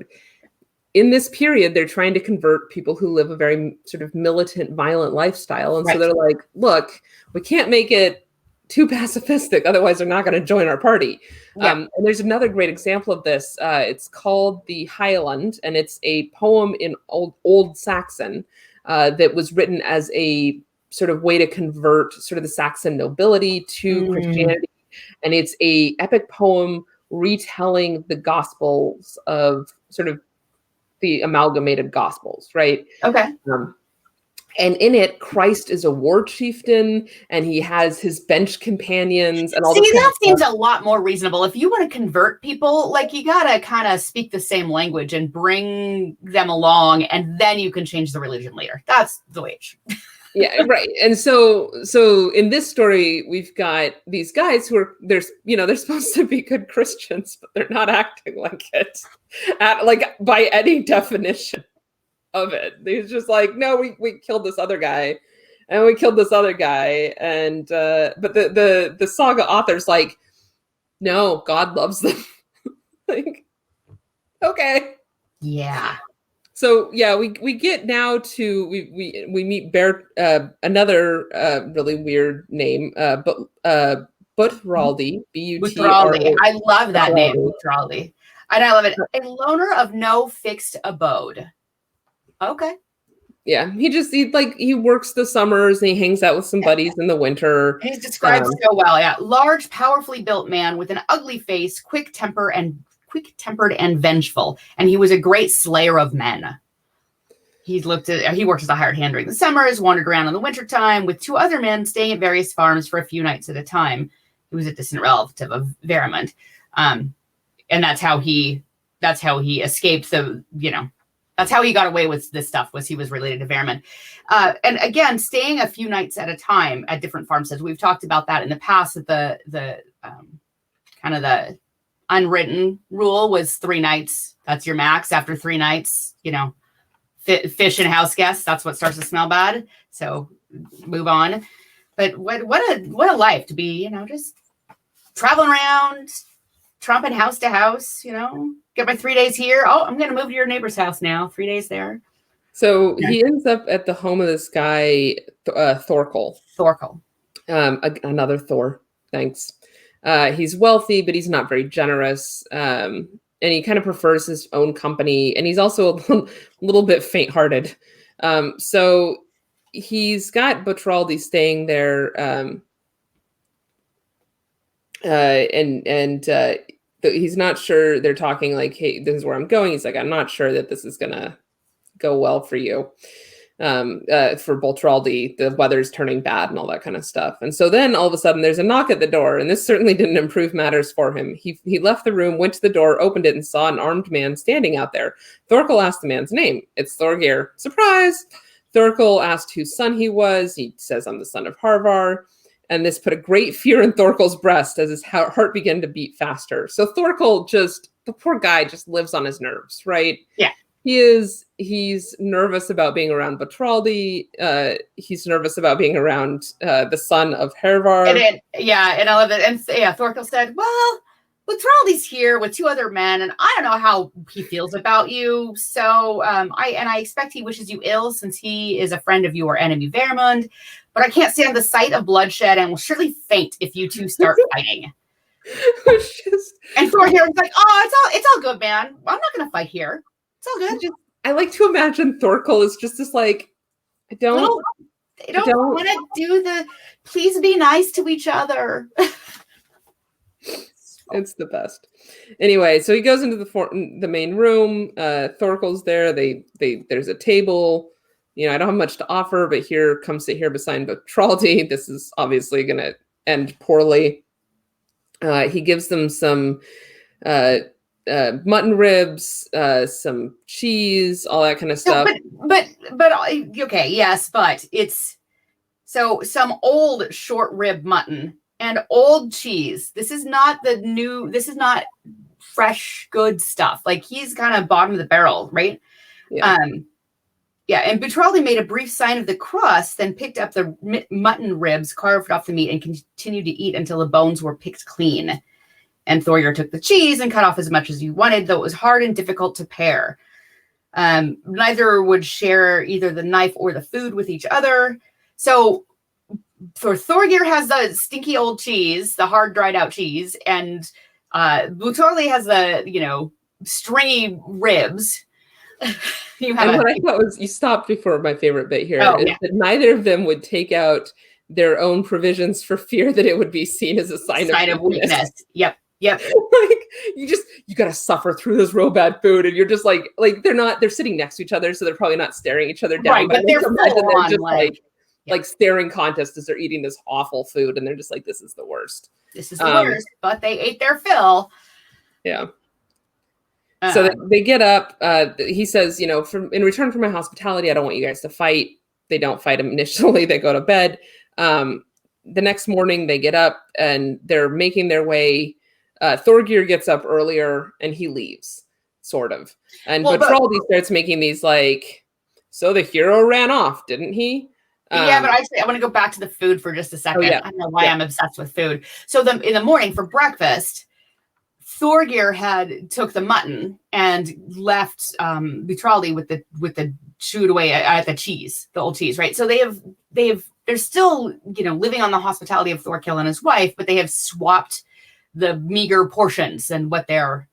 in this period, they're trying to convert people who live a very sort of militant, violent lifestyle. And so they're like, look, we can't make it too pacifistic. Otherwise, they're not going to join our party. Yeah. And there's another great example of this. It's called the Hieland, and it's a poem in Old Saxon that was written as a sort of way to convert sort of the Saxon nobility to Christianity. And it's a epic poem retelling the Gospels of sort of the amalgamated Gospels, right? Okay. And in it, Christ is a war chieftain, and he has his bench companions and all See, this kind that of seems stuff. a lot more reasonable. If you want to convert people, like you gotta kind of speak the same language and bring them along, and then you can change the religion later. That's the way it should. Yeah, right. And so in this story, we've got these guys who are they're supposed to be good Christians, but they're not acting like it, like by any definition of it. They're just like, no, we killed this other guy, and we killed this other guy, and but the saga author's like, no, God loves them. Like, okay. Yeah. So yeah, we get now to we meet Bear, another really weird name, but Butraldi, Butraldi. I love that name, Butraldi. Butraldi. And I love it. A loner of no fixed abode. Okay. Yeah, he works the summers and he hangs out with some buddies in the winter. He's described so well. Yeah, large, powerfully built man with an ugly face, quick-tempered and vengeful, and he was a great slayer of men. He worked as a hired hand during the summers, wandered around in the wintertime with two other men, staying at various farms for a few nights at a time. He was a distant relative of Vermund, and that's how he escaped that's how he got away with this stuff, was he was related to Vermund. And again, staying a few nights at a time at different farmsteads. We've talked about that in the past, that the kind of the unwritten rule was 3 nights. That's your max. After 3 nights, fish and house guests, that's what starts to smell bad. So move on. But what a life to be, just traveling around, tromping house to house, get my 3 days here. Oh, I'm going to move to your neighbor's house now. 3 days there. So he ends up at the home of this guy, Thorkel. Another Thor. Thanks. He's wealthy, but he's not very generous. And he kind of prefers his own company. And he's also a little bit faint-hearted. So he's got Butraldi staying there. He's not sure. They're talking like, hey, this is where I'm going. He's like, I'm not sure that this is going to go well for you. For Butraldi, the weather's turning bad and all that kind of stuff. And so then all of a sudden there's a knock at the door, and this certainly didn't improve matters for him. He left the room, went to the door, opened it, and saw an armed man standing out there. Thorkel asked the man's name. It's Thorgeir. Surprise! Thorkel asked whose son he was. He says, I'm the son of Harvar. And this put a great fear in Thorkel's breast as his heart began to beat faster. So Thorkel the poor guy just lives on his nerves, right? Yeah. He's nervous about being around Butraldi. He's nervous about being around the son of Harvar. And I love it. And Thorkel said, well, Butraldi's here with 2 other men, and I don't know how he feels about you. So I expect he wishes you ill, since he is a friend of your enemy Vermund. But I can't stand the sight of bloodshed and will surely faint if you two start fighting. And Thorgeir was like, oh, it's all good, man. I'm not going to fight here. It's all good. I like to imagine Thorkel is just this like, I don't want to do the please be nice to each other. It's the best. Anyway, so he goes into the main room. Thorkel's there. There's a table. I don't have much to offer, but come sit here beside Butraldi. This is obviously going to end poorly. He gives them some mutton ribs, some cheese, all that kind of stuff. But okay, yes, but it's some old short rib mutton and old cheese. This is not fresh, good stuff. Like, he's kind of bottom of the barrel, right? Yeah. And Butraldi made a brief sign of the cross, then picked up the mutton ribs, carved off the meat, and continued to eat until the bones were picked clean. And Thorgeir took the cheese and cut off as much as you wanted, though it was hard and difficult to pair. Neither would share either the knife or the food with each other. So Thorgeir has the stinky old cheese, the hard dried out cheese, and Butraldi has the, stringy ribs. What I thought was, you stopped before my favorite bit here, is that neither of them would take out their own provisions for fear that it would be seen as a sign of weakness. Yep. you gotta suffer through this real bad food, and you're just like they're sitting next to each other, so they're probably not staring each other down, Right, but they're full on, just yeah. like staring contest as they're eating this awful food, and they're just like, this is the worst. This is the worst, but they ate their fill. Yeah. So they get up. He says, in return for my hospitality, I don't want you guys to fight. They don't fight initially. They go to bed. The next morning, they get up and they're making their way. Thorgeir gets up earlier and he leaves, sort of. And Bertraldi starts making these so the hero ran off, didn't he? Yeah, but I want to go back to the food for just a second. I don't know why I'm obsessed with food. So in the morning for breakfast, Thorgeir had took the mutton and left Bertraldi with the chewed away at the cheese, the old cheese, right? So they're still living on the hospitality of Thorkill and his wife, but they have swapped the meager portions and what they're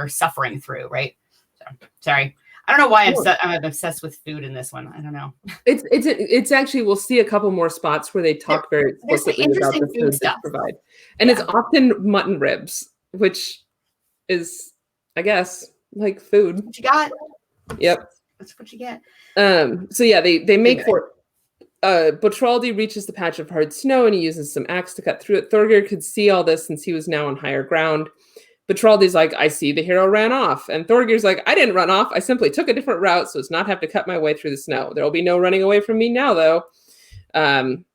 suffering through, right? So sorry. I don't know why I'm obsessed with food in this one. I don't know. It's actually, we'll see a couple more spots where they talk very explicitly about the food they provide. And it's often mutton ribs, which is, I guess, like food. What you got? Yep. That's what you get. So yeah, they make for Bertraldi reaches the patch of hard snow and he uses some axe to cut through it. Thorgeir could see all this since he was now on higher ground. Bertraldi's like, I see the hero ran off. And Thorgeir's like, I didn't run off. I simply took a different route so as not have to cut my way through the snow. There will be no running away from me now, though. And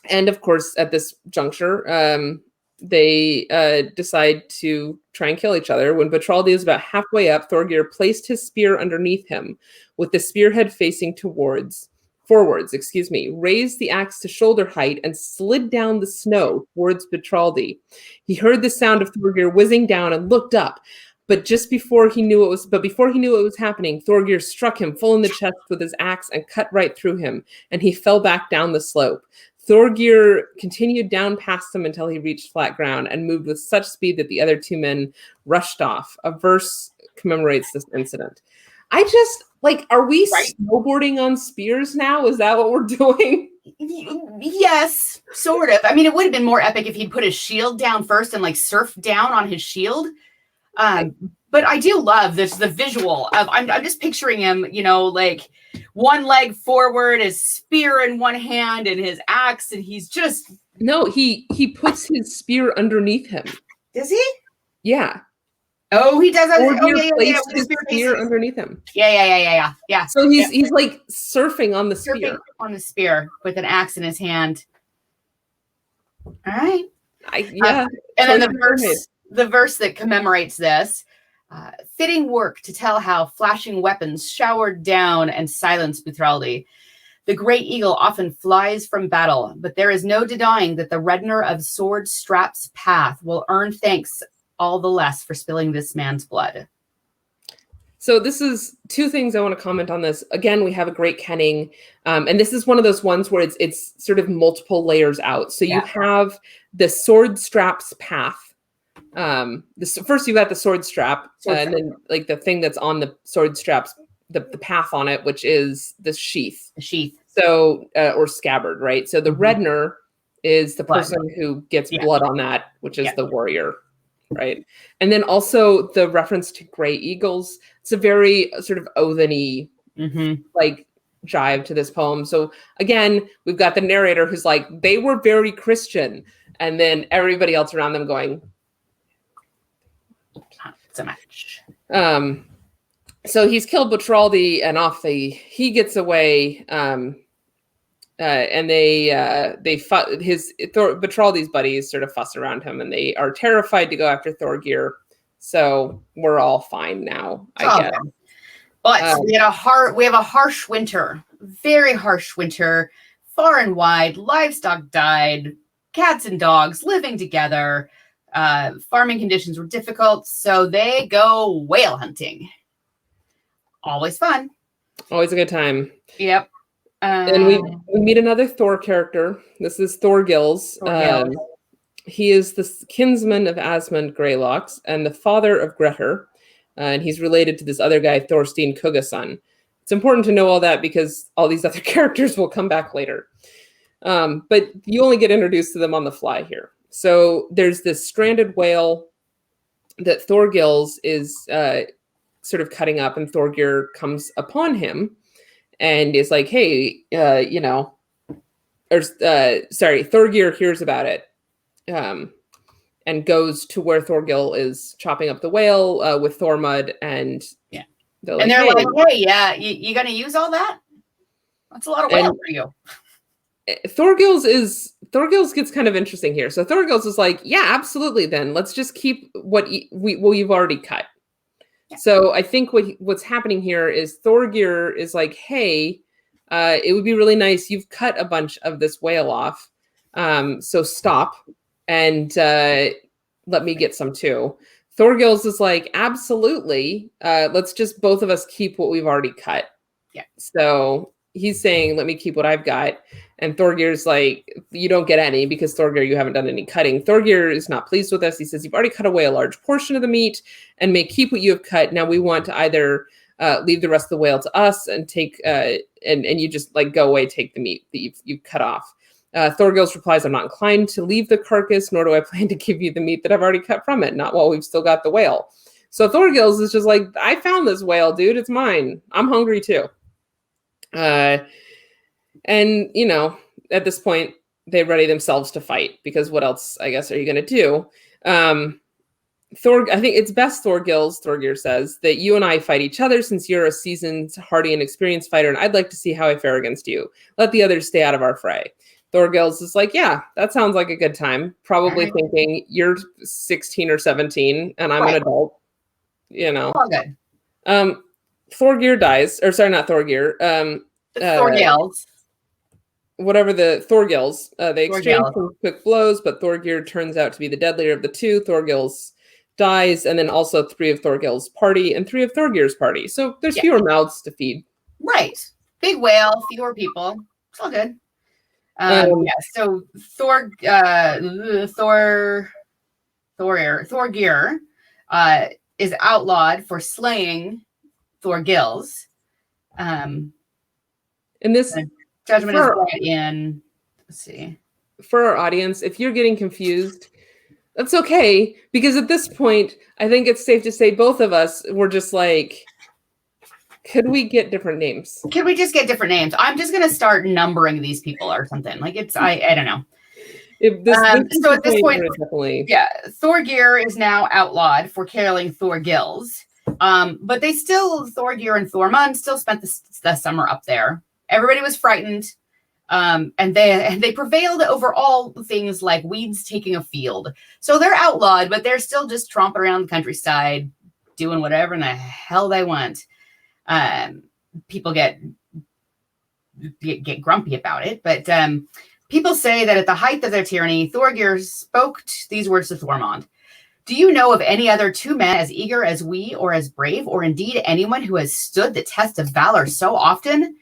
of course, at this juncture, they decide to try and kill each other. When Bertraldi is about halfway up, Thorgeir placed his spear underneath him with the spearhead facing forwards, raised the axe to shoulder height and slid down the snow towards Bertraldi. He heard the sound of Thorgeir whizzing down and looked up, but before he knew it was happening, Thorgeir struck him full in the chest with his axe and cut right through him, and he fell back down the slope. Thorgeir continued down past him until he reached flat ground and moved with such speed that the other two men rushed off. A verse commemorates this incident. Are we snowboarding on spears now? Is that what we're doing? Yes, sort of. I mean, it would have been more epic if he'd put his shield down first and surf down on his shield. But I do love the visual of, I'm just picturing him, one leg forward, his spear in one hand and his axe, and he's just... No, he puts his spear underneath him. Does he? Yeah. Oh, he does. Placed his spear underneath him. Yeah. So he's like surfing on the spear. On the spear with an axe in his hand. All right. And then the verse that commemorates this, fitting work to tell how flashing weapons showered down and silenced Bertraldi. The great eagle often flies from battle, but there is no denying that the reddener of sword strap's path will earn thanks all the less for spilling this man's blood. So this is two things I want to comment on this. Again, we have a great kenning, and this is one of those ones where it's sort of multiple layers out. So you have the sword strap's path. First you got the sword strap, and then the thing that's on the sword straps, the path on it, which is the sheath. The sheath. So or scabbard, right? So the reddener is the person who gets blood on that, which is the warrior. Right. And then also the reference to gray eagles. It's a very sort of oatheny jive to this poem. So again, we've got the narrator who's like, they were very Christian. And then everybody else around them going, not so much. So he's killed Bertraldi and he gets away. And Bertraldi's buddies sort of fuss around him, and they are terrified to go after Thorgeir. So we're all fine now, I guess. But we have a harsh winter, very harsh winter, far and wide. Livestock died, cats and dogs living together. Farming conditions were difficult, so they go whale hunting. Always fun. Always a good time. Yep. And we meet another Thor character. This is Thorgils. He is the kinsman of Asmund Greylocks and the father of Grettir. And he's related to this other guy, Thorstein Kuggason. It's important to know all that because all these other characters will come back later. But you only get introduced to them on the fly here. So there's this stranded whale that Thorgils is sort of cutting up, and Thorgeir comes upon him and is like, hey, Thorgeir hears about it and goes to where Thorgil is chopping up the whale with Thormund, and they're like, hey, yeah, you gonna use all that? That's a lot of whale for you. Thorgils gets kind of interesting here. So Thorgils is like, yeah, absolutely. Then let's just keep what you've already cut. Yeah. So I think what's happening here is Thorgeir is like, hey, it would be really nice. You've cut a bunch of this whale off. So stop and let me get some too. Thorgils is like, absolutely. Let's just both of us keep what we've already cut. Yeah. So he's saying, let me keep what I've got. And Thorgeir's like, you don't get any because Thorgeir, you haven't done any cutting. Thorgeir is not pleased with us. He says, you've already cut away a large portion of the meat and may keep what you have cut. Now we want to either leave the rest of the whale to us and take, and you just like go away, take the meat that you've cut off. Thorgils replies, I'm not inclined to leave the carcass, nor do I plan to give you the meat that I've already cut from it. Not while we've still got the whale. So Thorgils is just like, I found this whale, dude. It's mine. I'm hungry too. And, at this point, they ready themselves to fight because what else, I guess, are you going to do? I think it's best, Thorgeir says, that you and I fight each other since you're a seasoned, hardy, and experienced fighter, and I'd like to see how I fare against you. Let the others stay out of our fray. Thorgils is like, yeah, that sounds like a good time. Probably thinking you're 16 or 17 and I'm an adult, All good. Thorgeir dies, or sorry, not Thorgeir. Thorgils. Whatever the Thorgils. They exchange some quick blows, but Thorgeir turns out to be the deadlier of the two. Thorgils dies, and then also 3 of Thorgils' party and 3 of Thorgeir's party. So there's fewer mouths to feed. Right. Big whale, fewer people. It's all good. So Thorgeir is outlawed for slaying Thorgils. And this judgment is brought in. Let's see. For our audience, if you're getting confused, that's okay, because at this point, I think it's safe to say both of us were just like, could we get different names? Could we just get different names? I'm just gonna start numbering these people or something. Like I don't know. So at this point, Thorgeir is now outlawed for killing Thorgils. But they still, Thorgeir and Thormond still spent the summer up there. Everybody was frightened, and they prevailed over all things like weeds taking a field. So they're outlawed, but they're still just tromping around the countryside, doing whatever in the hell they want. People get grumpy about it, but people say that at the height of their tyranny, Thorgeir spoke these words to Thormond. Do you know of any other 2 men as eager as we, or as brave, or indeed anyone who has stood the test of valor so often?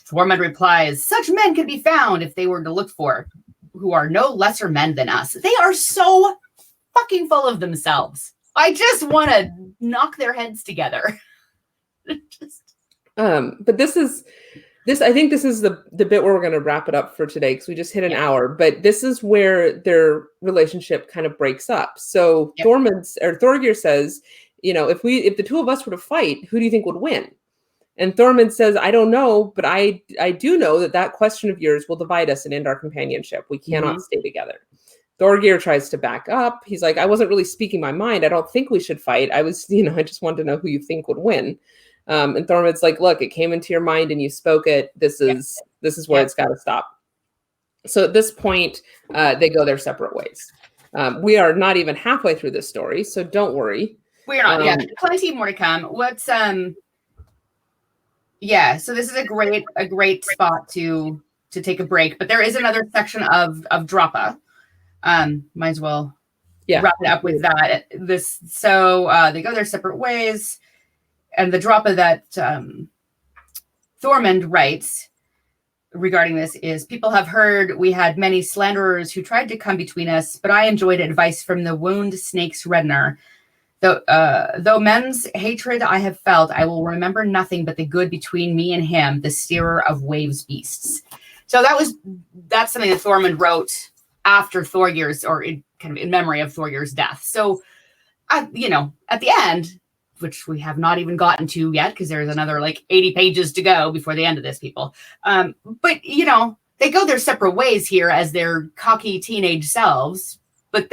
Thormond replies, such men could be found if they were to look for, who are no lesser men than us. They are so fucking full of themselves. I just want to knock their heads together. But this I think this is the bit where we're going to wrap it up for today, because we just hit an hour. But this is where their relationship kind of breaks up. So Thorgeir says, if the 2 of us were to fight, who do you think would win? And Thormond says, I don't know, but I do know that question of yours will divide us and end our companionship. We cannot stay together. Thorgeir tries to back up. He's like, I wasn't really speaking my mind. I don't think we should fight. I just wanted to know who you think would win. And Thormond's like, look, it came into your mind and you spoke it. This is where it's got to stop. So at this point, they go their separate ways. We are not even halfway through this story, so don't worry. We're not. Plenty more to come. What's so this is a great spot to take a break, but there is another section of Droppa. Might as well wrap it up with that. They go their separate ways, and the Droppa that Thormond writes regarding this is, people have heard we had many slanderers who tried to come between us, but I enjoyed advice from the wound snake's reddener. Though men's hatred I have felt, I will remember nothing but the good between me and him, the steerer of waves beasts. So that's something that Thormond wrote after Thorgeir's, or in memory of Thorgeir's death. So you know, at the end, which we have not even gotten to yet, because there's another like 80 pages to go before the end of this, people. But, you know, they go their separate ways here as their cocky teenage selves, but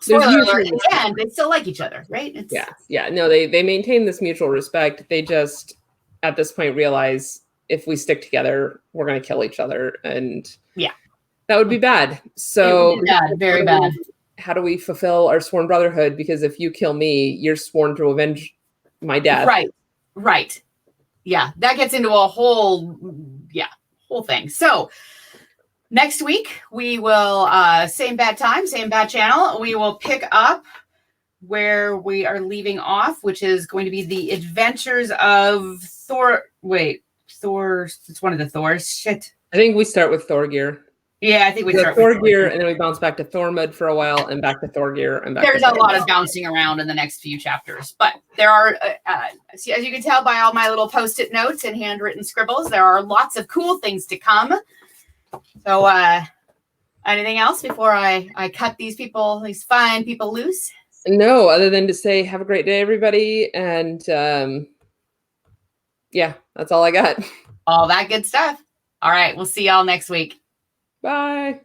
spoiler alert, in the end, they still like each other, right? Yeah. No, they maintain this mutual respect. They just, at this point, realize if we stick together, we're going to kill each other. And yeah, that would be bad. So it would be bad, very bad. How do we fulfill our sworn brotherhood? Because if you kill me, you're sworn to avenge my death. Right. Yeah, that gets into a whole thing. So next week we will same bad time, same bad channel. We will pick up where we are leaving off, which is going to be the adventures of Thor. Wait, Thor. It's one of the Thors. Shit. I think we start with Thorgeir. Yeah, I think we start with Thorgeir, and then we bounce back to Thormond for a while, and back to Thorgeir, and back. There's a lot of bouncing around in the next few chapters, but there are, as you can tell by all my little post-it notes and handwritten scribbles, there are lots of cool things to come. So, anything else before I cut these fine people loose? No, other than to say, have a great day, everybody, and yeah, that's all I got. All that good stuff. All right, we'll see y'all next week. Bye.